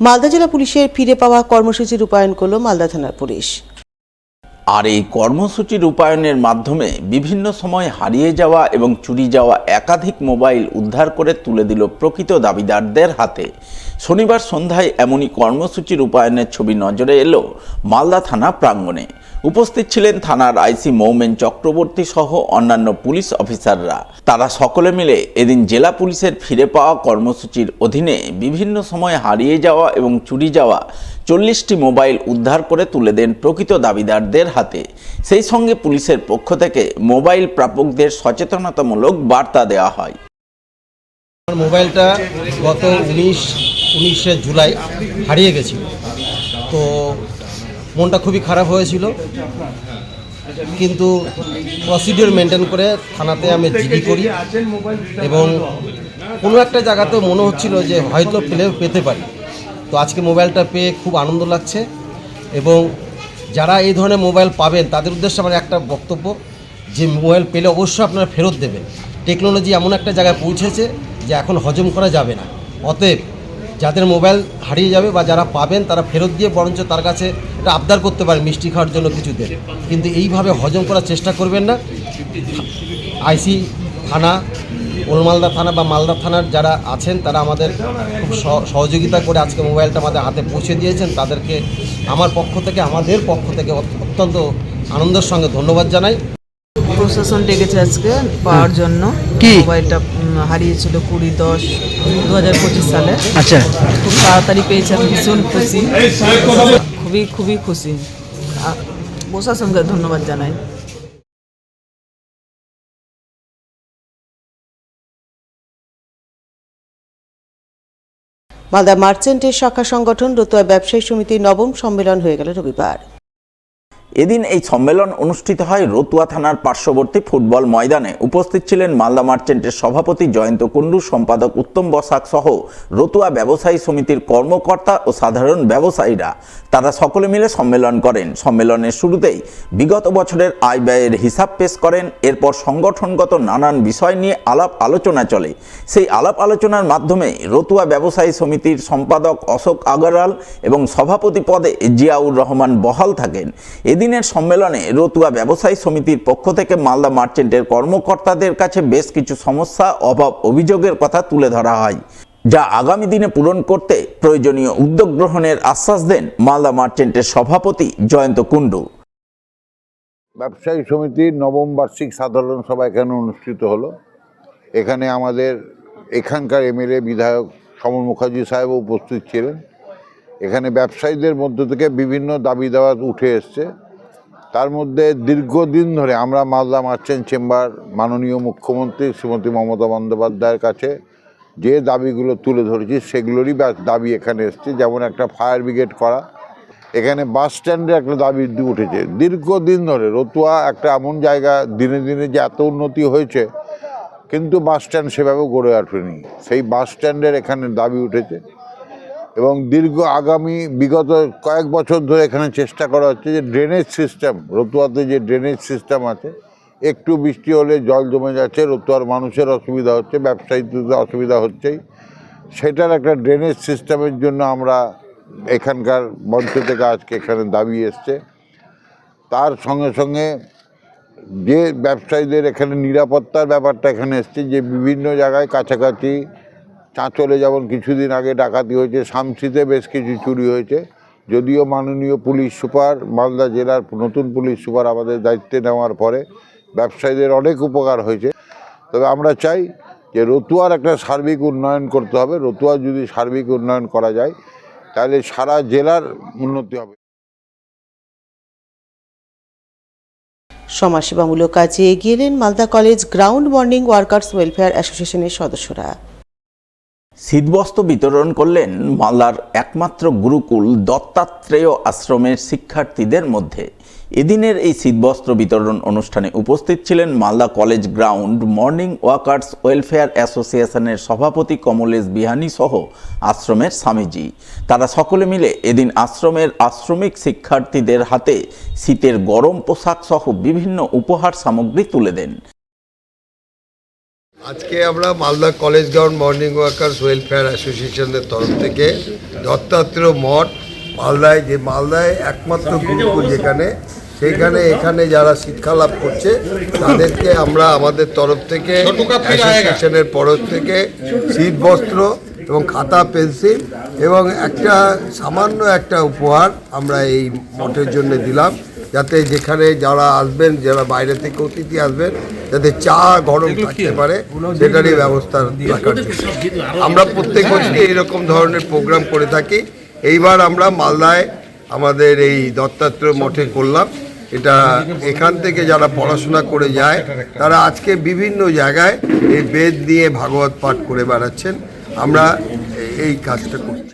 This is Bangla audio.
মালদা জেলা পুলিশের ফিরে পাওয়া কর্মসূচি রূপায়ণ করল মালদা থানার পুলিশ। আর এই কর্মসূচি রূপায়ণের মাধ্যমে বিভিন্ন সময় হারিয়ে যাওয়া এবং চুরি যাওয়া একাধিক মোবাইল উদ্ধার করে তুলে দিল প্রকৃত দাবিদারদের হাতে। শনিবার সন্ধ্যায় এমনই কর্মসূচি রূপায়ণের ছবি নজরে এলো মালদা থানা প্রাঙ্গণে। উপস্থিত ছিলেন থানার আইসি মৌমেন চক্রবর্তী সহ অন্যান্য পুলিশ অফিসাররা। তারা সকলে মিলে এদিন জেলা পুলিশের ফিরে পাওয়া কর্মসূচির অধীনে বিভিন্ন সময় হারিয়ে যাওয়া এবং চুরি যাওয়া 40টি মোবাইল উদ্ধার করে তুলে দেন প্রকৃত দাবিদারদের হাতে। সেই সঙ্গে পুলিশের পক্ষ থেকে মোবাইল প্রাপকদের সচেতনতামূলক বার্তা দেওয়া হয়। মোবাইলটা গত 19শে জুলাই হারিয়ে গেছিল, তো মনটা খুবই খারাপ হয়েছিল, কিন্তু প্রসিডিওর মেনটেন করে থানাতে আমি জিডি করি এবং কোনো একটা জায়গাতে মনে হচ্ছিল যে হয়তো পেতে পারি। তো আজকে মোবাইলটা পেয়ে খুব আনন্দ লাগছে এবং যারা এই ধরনের মোবাইল পাবেন তাদের উদ্দেশ্যে আমার একটা বক্তব্য, যে মোবাইল পেলে অবশ্যই আপনারা ফেরত দেবেন। টেকনোলজি এমন একটা জায়গায় পৌঁছেছে যে এখন হজম করা যাবে না। অতএব যাদের মোবাইল হারিয়ে যাবে বা যারা পাবেন তারা ফেরত দিয়ে বরঞ্চ তার কাছে এটা আবদার করতে পারে মিষ্টি খাওয়ার জন্য কিছু দেন, কিন্তু এইভাবে হজম করার চেষ্টা করবেন না। আইসি থানা, ওল্ড মালদা থানা বা মালদা থানার যারা আছেন তারা আমাদের খুব সহযোগিতা করে আজকে মোবাইলটা আমাদের হাতে পৌঁছে দিয়েছেন। তাদেরকে আমার পক্ষ থেকে, আমাদের পক্ষ থেকে অত্যন্ত আনন্দের সঙ্গে ধন্যবাদ জানাই। প্রশাসন ডেকেছে আজকে পাওয়ার জন্য। মোবাইলটা হারিয়েছিল 20/10/2025 সালে। আচ্ছা, খুব তাড়াতাড়ি পেয়েছে, আমি ভীষণ খুশি, খুবই খুশি। প্রশাসনকে ধন্যবাদ জানাই। মালদা মার্চেন্টের শাখা সংগঠন রতুয়া ব্যবসায়ী সমিতির নবম সম্মেলন হয়ে গেল রবিবার। এদিন এই সম্মেলন অনুষ্ঠিত হয় রতুয়া থানার পার্শ্ববর্তী ফুটবল ময়দানে। উপস্থিত ছিলেন মালদা মার্চেন্টের সভাপতি জয়ন্ত কুণ্ডু, সম্পাদক উত্তম বসাক সহ রতুয়া ব্যবসায়ী সমিতির কর্মকর্তা ও সাধারণ ব্যবসায়ীরা। তারা সকলে মিলে সম্মেলন করেন। সম্মেলনের শুরুতেই বিগত বছরের আয় ব্যয়ের হিসাব পেশ করেন। এরপর সংগঠনগত নানান বিষয় নিয়ে আলাপ আলোচনা চলে। সেই আলাপ আলোচনার মাধ্যমে রতুয়া ব্যবসায়ী সমিতির সম্পাদক অশোক আগরওয়াল এবং সভাপতি পদে জিয়াউর রহমান বহাল থাকেন। এদিনের সম্মেলনে রতুয়া ব্যবসায়ী সমিতির পক্ষ থেকে মালদা মার্চেন্টের কর্মকর্তাদের কাছে বেশ কিছু সমস্যা, অভাব, অভিযোগের কথা তুলে ধরা হয়, যা আগামী দিনে পূরণ করতে প্রয়োজনীয় উদ্যোগ গ্রহণের আশ্বাস দেন মালদা মার্চেন্টের সভাপতি জয়ন্ত কুণ্ডু। ব্যবসায়ী সমিতির নবম বার্ষিক সাধারণ সভা এখানে অনুষ্ঠিত হলো। এখানে আমাদের এখানকার এমএলএ বিধায়ক সমর মুখার্জি সাহেব উপস্থিত ছিলেন। এখানে ব্যবসায়ীদের মধ্য থেকে বিভিন্ন দাবি দাওয়া উঠে এসছে। তার মধ্যে দীর্ঘদিন ধরে আমরা মালদা মার্চেন্ট চেম্বার মাননীয় মুখ্যমন্ত্রী শ্রীমতী মমতা বন্দ্যোপাধ্যায়ের কাছে যে দাবিগুলো তুলে ধরেছি সেগুলোরই দাবি এখানে এসছে। যেমন একটা ফায়ার ব্রিগেড করা, এখানে বাস স্ট্যান্ডে একটা দাবি উঠেছে। দীর্ঘদিন ধরে রতুয়া একটা এমন জায়গা, দিনে দিনে যে এত উন্নতি হয়েছে কিন্তু বাস স্ট্যান্ড সেভাবে গড়ে ওঠেনি, সেই বাস স্ট্যান্ডের এখানে দাবি উঠেছে। এবং আগামী বিগত কয়েক বছর ধরে এখানে চেষ্টা করা হচ্ছে যে ড্রেনেজ সিস্টেম, রতুয়াতে যে ড্রেনেজ সিস্টেম আছে, একটু বৃষ্টি হলে জল জমে যাচ্ছে, রতুয়ার মানুষের অসুবিধা হচ্ছে, ব্যবসায়ীদের অসুবিধা হচ্ছেই। সেটার একটা ড্রেনেজ সিস্টেমের জন্য আমরা এখানকার মঞ্চ থেকে আজকে এখানে দাবি এসছে। তার সঙ্গে সঙ্গে যে ব্যবসায়ীদের এখানে নিরাপত্তার ব্যাপারটা এখানে এসছে, যে বিভিন্ন জায়গায় কাছাকাছি চাঁচলে যেমন কিছুদিন আগে ডাকাতি হয়েছে, শামসিতে বেশ কিছু চুরি হয়েছে। যদিও মাননীয় পুলিশ সুপার, মালদা জেলার নতুন পুলিশ সুপার আমাদের দায়িত্বে নেওয়ার পরে ব্যবসায়ীদের অনেক উপকার হয়েছে। তবে আমরা চাই যে রতুয়ার একটা সার্বিক উন্নয়ন করতে হবে। রতুয়া যদি সার্বিক উন্নয়ন করা যায় তাহলে সারা জেলার উন্নতি হবে। সমাজসেবামূলক কাজে এগিয়ে এলেন Malda college ground morning workers welfare অ্যাসোসিয়েশনের সদস্যরা। শীতবস্ত্র বিতরণ করলেন মালদার একমাত্র গুরুকুল দত্তাত্রেয় আশ্রমের শিক্ষার্থীদের মধ্যে। এদিনের এই শীতবস্ত্র বিতরণ অনুষ্ঠানে উপস্থিত ছিলেন Malda college ground morning workers welfare অ্যাসোসিয়েশনের সভাপতি কমলেশ বিহানি সহ আশ্রমের স্বামীজি। তারা সকলে মিলে এদিন আশ্রমের আশ্রমিক শিক্ষার্থীদের হাতে শীতের গরম পোশাক সহ বিভিন্ন উপহার সামগ্রী তুলে দেন। আজকে আমরা Malda college ground morning workers welfare অ্যাসোসিয়েশনের তরফ থেকে দত্তাত্রেয় মঠ মালদায়, যে মালদায় একমাত্র গুরুকুল যেখানে, এখানে যারা শিক্ষা লাভ করছে তাদেরকে আমরা আমাদের তরফ থেকে অ্যাসোসিয়েশনের তরফ থেকে শীত বস্ত্র এবং খাতা পেন্সিল এবং একটা সামান্য একটা উপহার আমরা এই মঠের জন্য দিলাম, যাতে যেখানে যারা আসবেন, যারা বাইরে থেকে অতিথি আসবেন, যাতে চা গরম থাকতে পারে সেটারই ব্যবস্থা রাখার জন্য। আমরা প্রত্যেক বছরই এইরকম ধরনের প্রোগ্রাম করে থাকি। এইবার আমরা মালদায় আমাদের এই দত্তাত্রেয় মঠে করলাম। এটা এখান থেকে যারা পড়াশোনা করে যায় তারা আজকে বিভিন্ন জায়গায় এই বেদ নিয়ে ভাগবত পাঠ করে বেড়াচ্ছেন। আমরা এই কাজটা করছি।